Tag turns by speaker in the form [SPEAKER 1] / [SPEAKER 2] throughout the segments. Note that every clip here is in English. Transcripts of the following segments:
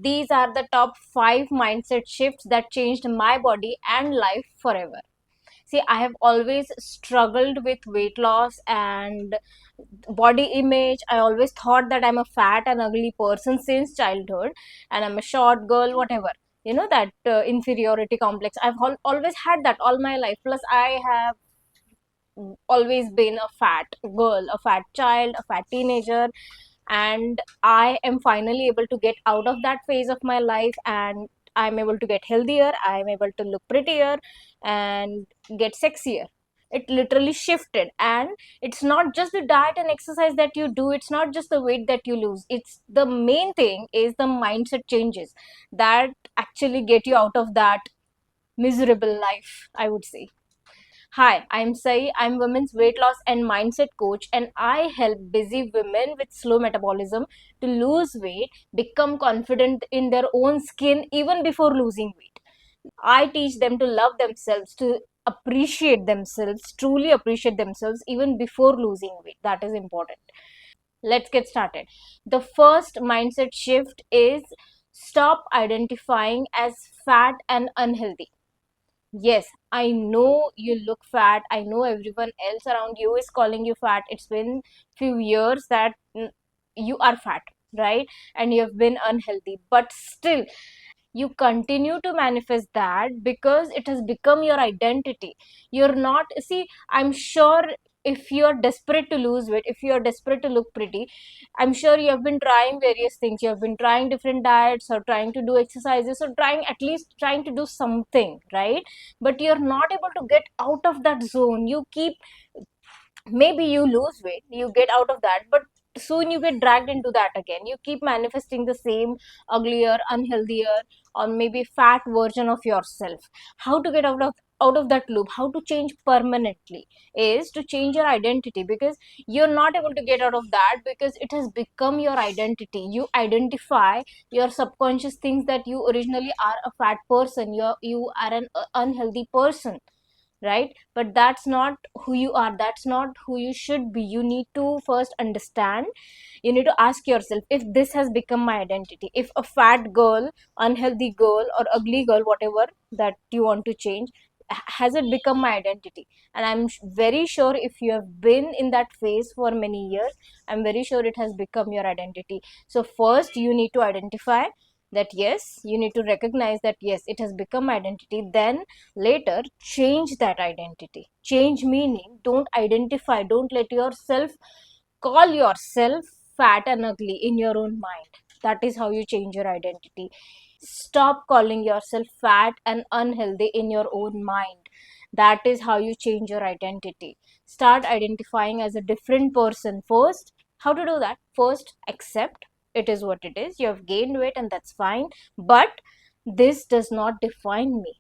[SPEAKER 1] these are the top 5 mindset shifts that changed my body and life forever. See, I have always struggled with weight loss and body image. I always thought that I'm a fat and ugly person since childhood, and I'm a short girl, whatever. You know, that inferiority complex. I've always had that all my life. Plus, I have always been a fat girl, a fat child, a fat teenager, and I am finally able to get out of that phase of my life, and I'm able to get healthier, I'm able to look prettier and get sexier. It literally shifted, and it's not just the diet and exercise that you do, it's not just the weight that you lose, it's the main thing is the mindset changes that actually get you out of that miserable life, I would say. Hi, I'm Saee. I'm women's weight loss and mindset coach, and I help busy women with slow metabolism to lose weight, become confident in their own skin even before losing weight. I teach them to love themselves, to appreciate themselves, truly appreciate themselves even before losing weight. That is important. Let's get started. The first mindset shift is stop identifying as fat and unhealthy. Yes, I know you look fat. I know everyone else around you is calling you fat. It's been few years that you are fat, right? And you have been unhealthy. But still, you continue to manifest that because it has become your identity. You're not, see, I'm sure if you're desperate to lose weight, if you're desperate to look pretty, I'm sure you have been trying various things. You have been trying different diets or trying to do exercises or trying, at least trying to do something, right? But you're not able to get out of that zone. You keep, maybe you lose weight, you get out of that, but soon you get dragged into that again. You keep manifesting the same uglier, unhealthier, or maybe fat version of yourself. How to get out of that loop, how to change permanently, is to change your identity, because you're not able to get out of that because it has become your identity. You identify your subconscious things that you originally are a fat person, you are an unhealthy person, right? But that's not who you are, that's not who you should be. You need to first understand, you need to ask yourself, if this has become my identity, if a fat girl, unhealthy girl, or ugly girl, whatever that you want to change, has it become my identity? And I'm very sure if you have been in that phase for many years, I'm very sure it has become your identity. So first you need to identify that, yes, you need to recognize that yes, it has become identity. Then later change that identity, change meaning, don't identify, don't let yourself call yourself fat and ugly in your own mind. That is how you change your identity. Stop calling yourself fat and unhealthy in your own mind. That is how you change your identity. Start identifying as a different person first. How to do that? First, accept it is what it is. You have gained weight and that's fine, but this does not define me.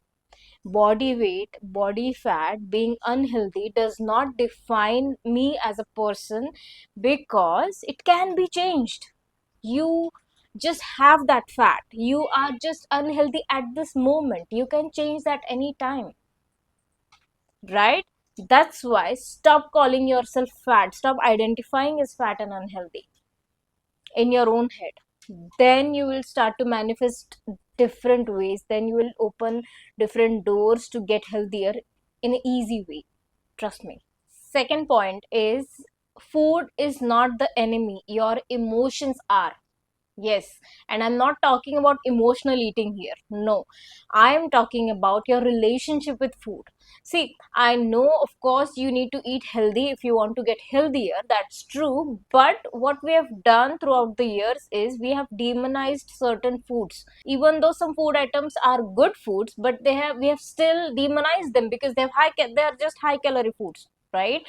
[SPEAKER 1] Body weight, body fat, being unhealthy does not define me as a person, because it can be changed. You just have that fat. You are just unhealthy at this moment. You can change that anytime, right? That's why stop calling yourself fat. Stop identifying as fat and unhealthy in your own head. Then you will start to manifest different ways. Then you will open different doors to get healthier in an easy way. Trust me. Second point is, food is not the enemy, your emotions are. Yes, and I'm not talking about emotional eating here. No, I am talking about your relationship with food. See, I know, of course, you need to eat healthy if you want to get healthier. That's true. But what we have done throughout the years is we have demonized certain foods. Even though some food items are good foods, but we have still demonized them because they are just high calorie foods, right?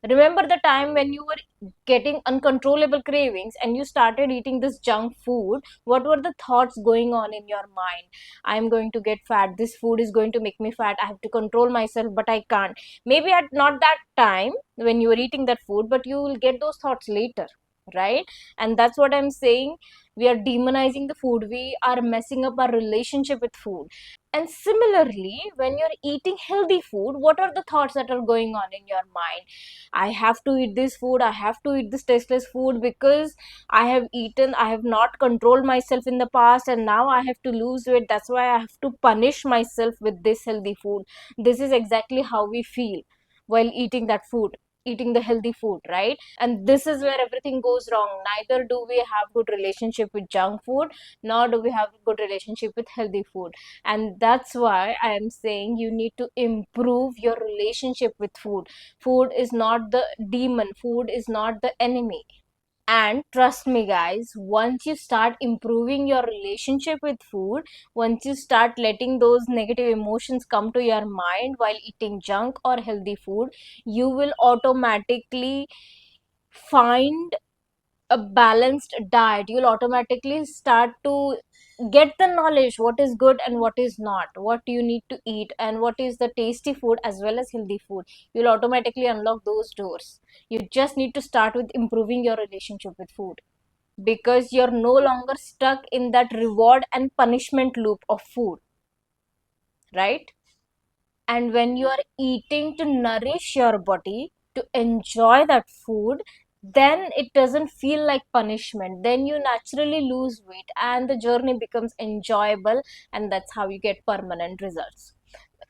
[SPEAKER 1] Remember the time when you were getting uncontrollable cravings and you started eating this junk food? What were the thoughts going on in your mind? I'm going to get fat. This food is going to make me fat. I have to control myself, but I can't. Maybe at not that time when you were eating that food, but you will get those thoughts later. right? And that's what I'm saying. We are demonizing the food, we are messing up our relationship with food. And similarly, when you're eating healthy food, what are the thoughts that are going on in your mind? I have to eat this food, I have to eat this tasteless food because I have not controlled myself in the past, and now I have to lose weight. That's why I have to punish myself with this healthy food. This is exactly how we feel while eating that food, eating the healthy food, right? And this is where everything goes wrong. Neither do we have good relationship with junk food, nor do we have a good relationship with healthy food. And that's why I am saying you need to improve your relationship with food. Food is not the demon, food is not the enemy. And trust me, guys, once you start improving your relationship with food, once you start letting those negative emotions come to your mind while eating junk or healthy food, you will automatically find a balanced diet. You'll automatically start to get the knowledge what is good and what is not, what you need to eat, and what is the tasty food as well as healthy food. You'll automatically unlock those doors. You just need to start with improving your relationship with food, because you're no longer stuck in that reward and punishment loop of food, right? And when you are eating to nourish your body, to enjoy that food, then it doesn't feel like punishment. Then you naturally lose weight and the journey becomes enjoyable, and that's how you get permanent results.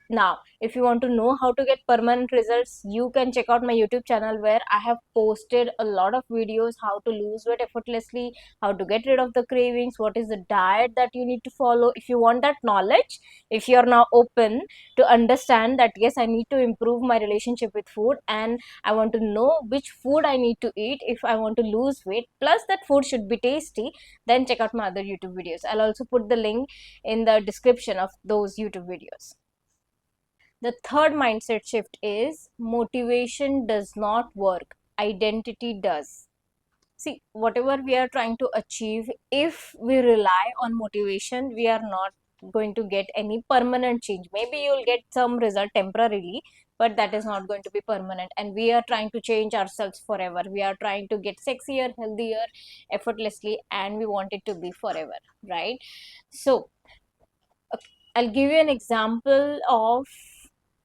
[SPEAKER 1] Now, if you want to know how to get permanent results, you can check out my YouTube channel, where I have posted a lot of videos how to lose weight effortlessly, how to get rid of the cravings, what is the diet that you need to follow. If you want that knowledge, if you are now open to understand that yes, I need to improve my relationship with food, and I want to know which food I need to eat if I want to lose weight, plus that food should be tasty, then check out my other YouTube videos. I'll also put the link in the description of those YouTube videos. The third mindset shift is motivation does not work, identity does. See, whatever we are trying to achieve, if we rely on motivation, we are not going to get any permanent change. Maybe you'll get some result temporarily, but that is not going to be permanent. And we are trying to change ourselves forever. We are trying to get sexier, healthier, effortlessly, and we want it to be forever, right? So, I'll give you an example of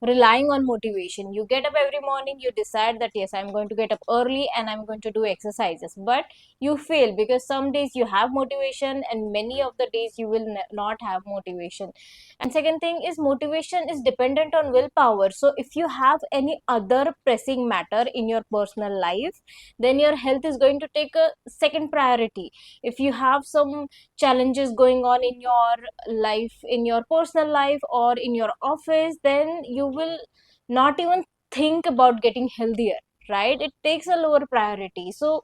[SPEAKER 1] relying on motivation. You get up every morning, you decide that yes, I'm going to get up early and I'm going to do exercises, but you fail because some days you have motivation and many of the days you will not have motivation. And second thing is, motivation is dependent on willpower. So if you have any other pressing matter in your personal life, then your health is going to take a second priority. If you have some challenges going on in your life, in your personal life or in your office, then you will not even think about getting healthier, right? It takes a lower priority. So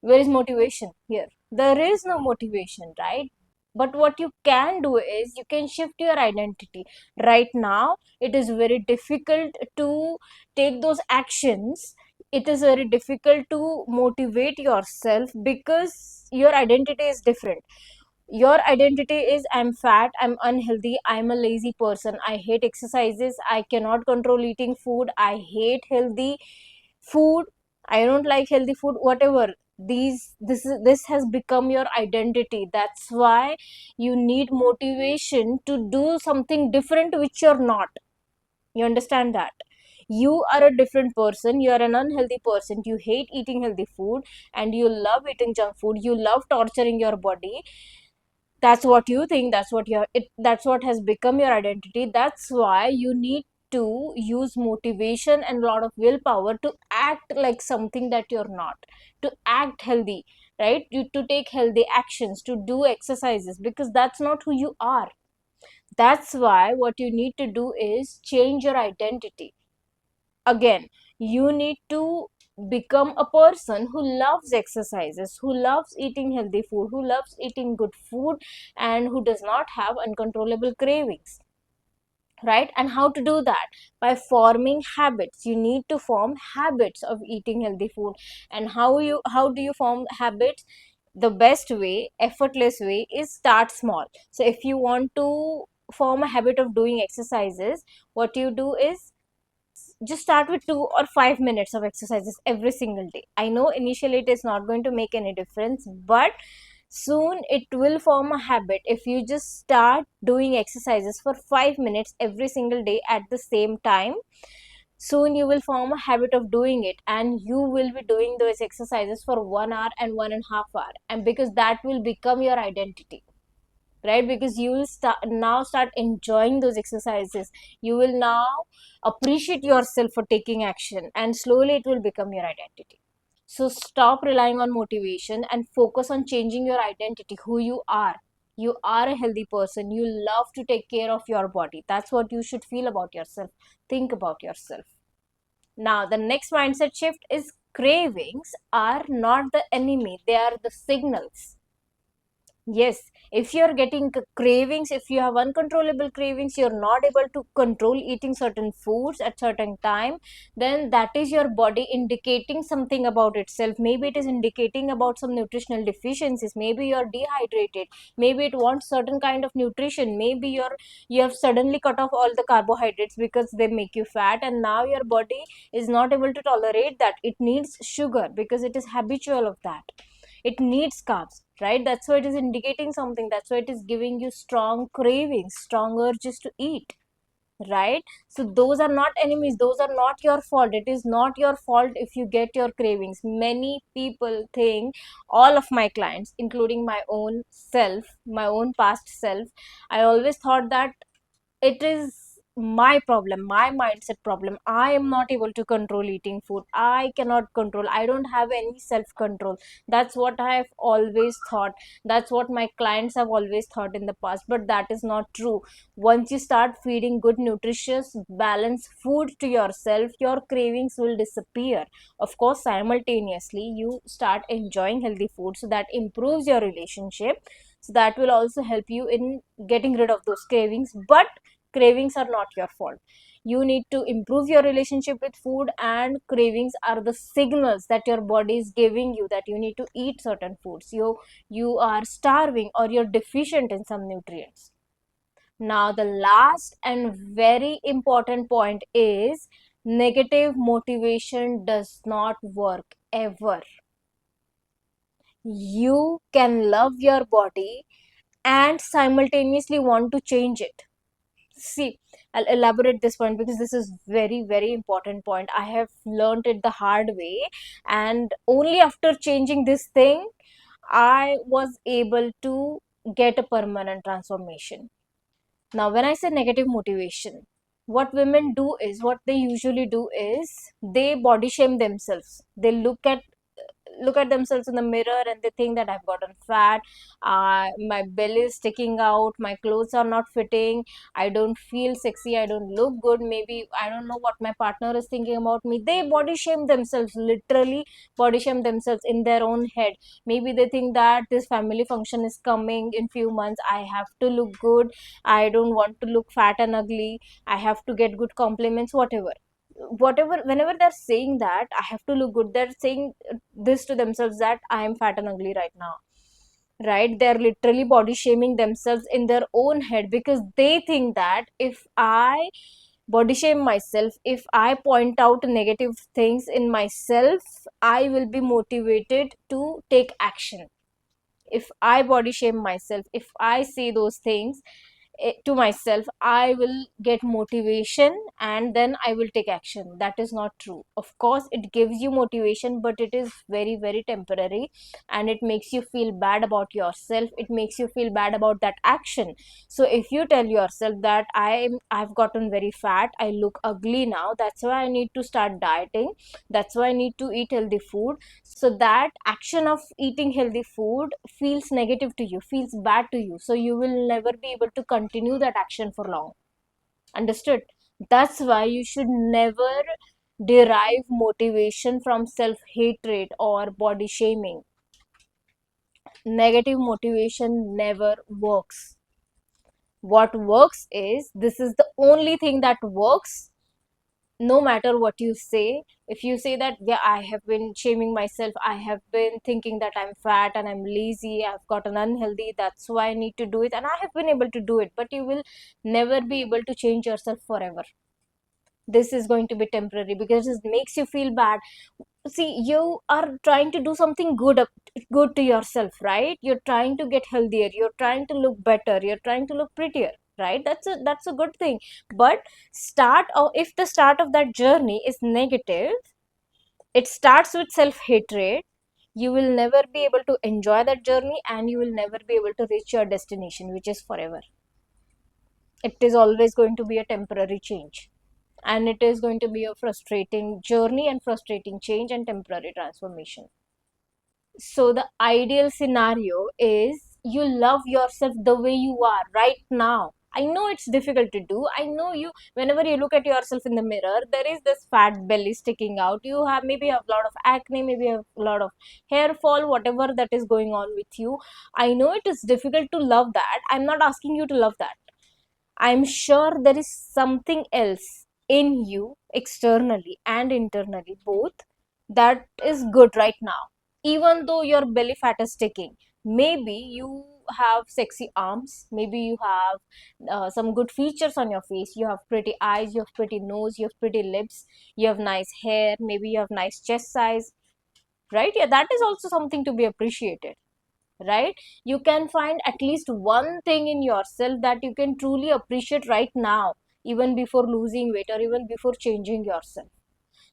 [SPEAKER 1] where is motivation here? There is no motivation, right? But what you can do is you can shift your identity. Right now it is very difficult to take those actions. It is very difficult to motivate yourself because your identity is different. Your identity is, I'm fat, I'm unhealthy, I'm a lazy person, I hate exercises, I cannot control eating food, I hate healthy food, I don't like healthy food, whatever. This has become your identity. That's why you need motivation to do something different which you're not. You understand that? You are a different person, you are an unhealthy person, you hate eating healthy food, and you love eating junk food, you love torturing your body. That's what you think, that's what you're it that's what has become your identity. That's why you need to use motivation and a lot of willpower to act like something that you're not, to act healthy, right? To take healthy actions, to do exercises, because that's not who you are. That's why what you need to do is change your identity. Again, you need to become a person who loves exercises, who loves eating healthy food, who loves eating good food, and who does not have uncontrollable cravings, right? And how to do that? By forming habits. You need to form habits of eating healthy food. And how do you form habits? The best way, effortless way, is start small. So if you want to form a habit of doing exercises, what you do is just start with 2 or 5 minutes of exercises every single day. I know initially it is not going to make any difference, but soon it will form a habit. If you just start doing exercises for 5 minutes every single day at the same time, soon you will form a habit of doing it, and you will be doing those exercises for 1 hour and 1.5 hour, and because that will become your identity, right? Because you will start enjoying those exercises. You will now appreciate yourself for taking action, and slowly it will become your identity. So stop relying on motivation and focus on changing your identity, who you are. You are a healthy person. You love to take care of your body. That's what you should feel about yourself. Think about yourself. Now, the next mindset shift is cravings are not the enemy, they are the signals. Yes, if you're getting cravings, if you have uncontrollable cravings, you're not able to control eating certain foods at certain time, then that is your body indicating something about itself. Maybe it is indicating about some nutritional deficiencies. Maybe you're dehydrated. Maybe it wants certain kind of nutrition. Maybe you have suddenly cut off all the carbohydrates because they make you fat, and now your body is not able to tolerate that. It needs sugar because it is habitual of that. It needs carbs, right? That's why it is indicating something. That's why it is giving you strong cravings, strong urges to eat, right? So those are not enemies, those are not your fault. It is not your fault if you get your cravings. Many people think, all of my clients, including my own self, my own past self, I always thought that it is my problem, my mindset problem. I am not able to control eating food. I cannot control. I don't have any self control. That's what I have always thought. That's what my clients have always thought in the past. But that is not true. Once you start feeding good, nutritious, balanced food to yourself, your cravings will disappear. Of course, simultaneously, you start enjoying healthy food, so that improves your relationship. So that will also help you in getting rid of those cravings. But cravings are not your fault. You need to improve your relationship with food, and cravings are the signals that your body is giving you that you need to eat certain foods. You are starving, or you're deficient in some nutrients. Now, the last and very important point is, negative motivation does not work ever. You can love your body and simultaneously want to change it. See, I'll elaborate this point because this is very, very important point. I have learned it the hard way, and only after changing this thing, I was able to get a permanent transformation. Now, when I say negative motivation, what women do is, what they usually do is, they body shame themselves. They look at themselves in the mirror and they think that I've gotten fat, my belly is sticking out, my clothes are not fitting, I don't feel sexy, I don't look good. Maybe I don't know what my partner is thinking about me. They body shame themselves, literally body shame themselves in their own head. Maybe they think that this family function is coming in few months, I have to look good, I don't want to look fat and ugly, I have to get good compliments, whatever. Whenever they're saying that I have to look good, they're saying this to themselves, that I am fat and ugly right now, right? They're literally body shaming themselves in their own head, because they think that if I body shame myself, if I point out negative things in myself, I will be motivated to take action. If I body shame myself, if I say those things, to myself, I will get motivation and then I will take action. That is not true. Of course it gives you motivation, but it is very, very temporary, and it makes you feel bad about yourself. It makes you feel bad about that action. So if you tell yourself that I've gotten very fat, I look ugly now, that's why I need to start dieting, that's why I need to eat healthy food, so that action of eating healthy food feels negative to you, feels bad to you, so you will never be able to continue that action for long. Understood? That's why you should never derive motivation from self hatred or body shaming. Negative motivation never works. What works is, this is the only thing that works. No matter what you say, if you say that, yeah, I have been shaming myself, I have been thinking that I'm fat and I'm lazy, I've gotten unhealthy, that's why I need to do it, and I have been able to do it, but you will never be able to change yourself forever. this is going to be temporary because it makes you feel bad. See, you are trying to do something good to yourself, right? You're trying to get healthier, you're trying to look better, you're trying to look prettier, right? That's a good thing. But if the start of that journey is negative, it starts with self hatred, you will never be able to enjoy that journey, and you will never be able to reach your destination, which is forever. It is always going to be a temporary change, and it is going to be a frustrating journey and frustrating change and temporary transformation. So the ideal scenario is you love yourself the way you are right now. I know it's difficult to do. I know you, whenever you look at yourself in the mirror, there is this fat belly sticking out. You have maybe a lot of acne, maybe a lot of hair fall, whatever that is going on with you. I know it is difficult to love that. I'm not asking you to love that. I'm sure there is something else in you, externally and internally, both, that is good right now. Even though your belly fat is sticking, maybe you have sexy arms, maybe you have some good features on your face, you have pretty eyes, you have pretty nose, you have pretty lips, you have nice hair, maybe you have nice chest size, right? Yeah, that is also something to be appreciated, right? You can find at least one thing in yourself that you can truly appreciate right now, even before losing weight or even before changing yourself.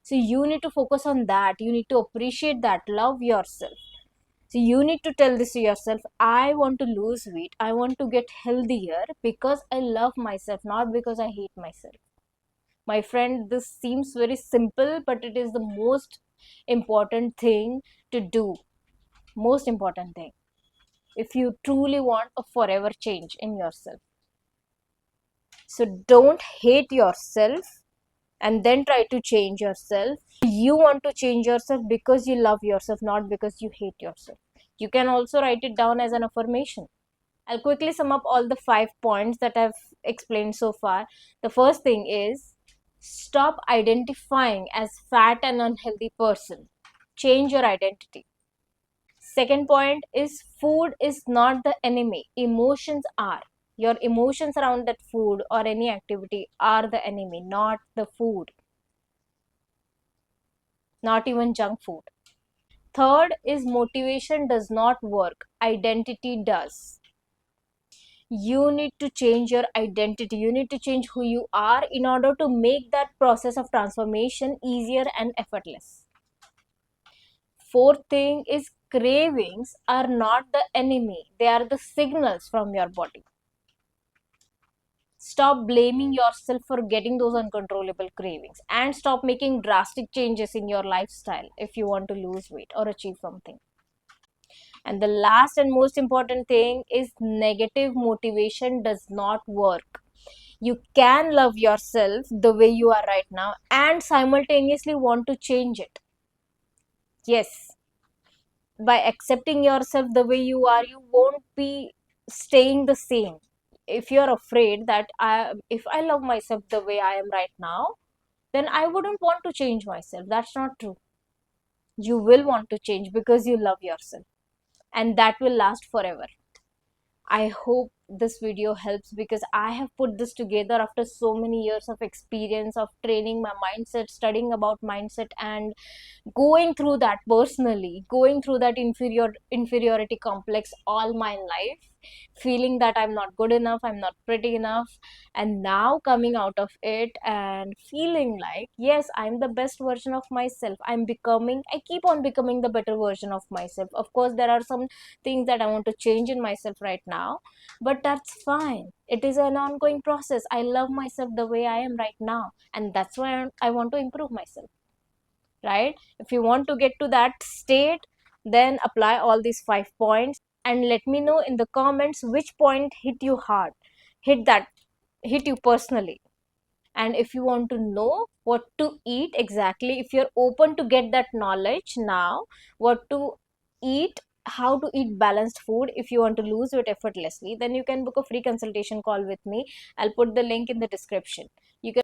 [SPEAKER 1] So you need to focus on that, you need to appreciate that, love yourself. So you need to tell this to yourself: I want to lose weight, I want to get healthier because I love myself, not because I hate myself. My friend, this seems very simple, but it is the most important thing to do. Most important thing, if you truly want a forever change in yourself. So don't hate yourself and then try to change yourself. You want to change yourself because you love yourself, not because you hate yourself. You can also write it down as an affirmation. I'll quickly sum up all the 5 points that I've explained so far. The first thing is, stop identifying as fat and unhealthy person. Change your identity. Second point is, food is not the enemy, emotions are. Your emotions around that food or any activity are the enemy, not the food, not even junk food. Third is, motivation does not work, identity does. You need to change your identity, you need to change who you are in order to make that process of transformation easier and effortless. Fourth thing is, cravings are not the enemy, they are the signals from your body. Stop blaming yourself for getting those uncontrollable cravings, and stop making drastic changes in your lifestyle if you want to lose weight or achieve something. And the last and most important thing is, negative motivation does not work. You can love yourself the way you are right now and simultaneously want to change it. Yes, by accepting yourself the way you are, you won't be staying the same. If you're afraid that if I love myself the way I am right now, then I wouldn't want to change myself. That's not true. You will want to change because you love yourself, and that will last forever. I hope this video helps, because I have put this together after so many years of experience of training my mindset, studying about mindset, and going through that personally, going through that inferiority complex all my life, feeling that I'm not good enough, I'm not pretty enough, and now coming out of it and feeling like, yes, I'm the best version of myself. I keep on becoming the better version of myself. Of course, there are some things that I want to change in myself right now, but that's fine. It is an ongoing process. I love myself the way I am right now, and that's why I want to improve myself, right? If you want to get to that state, then apply all these 5 points and let me know in the comments which point hit you hard, hit that hit you personally. And if you want to know what to eat exactly, if you're open to get that knowledge now, what to eat, how to eat balanced food if you want to lose weight effortlessly, then you can book a free consultation call with me. I'll put the link in the description. You can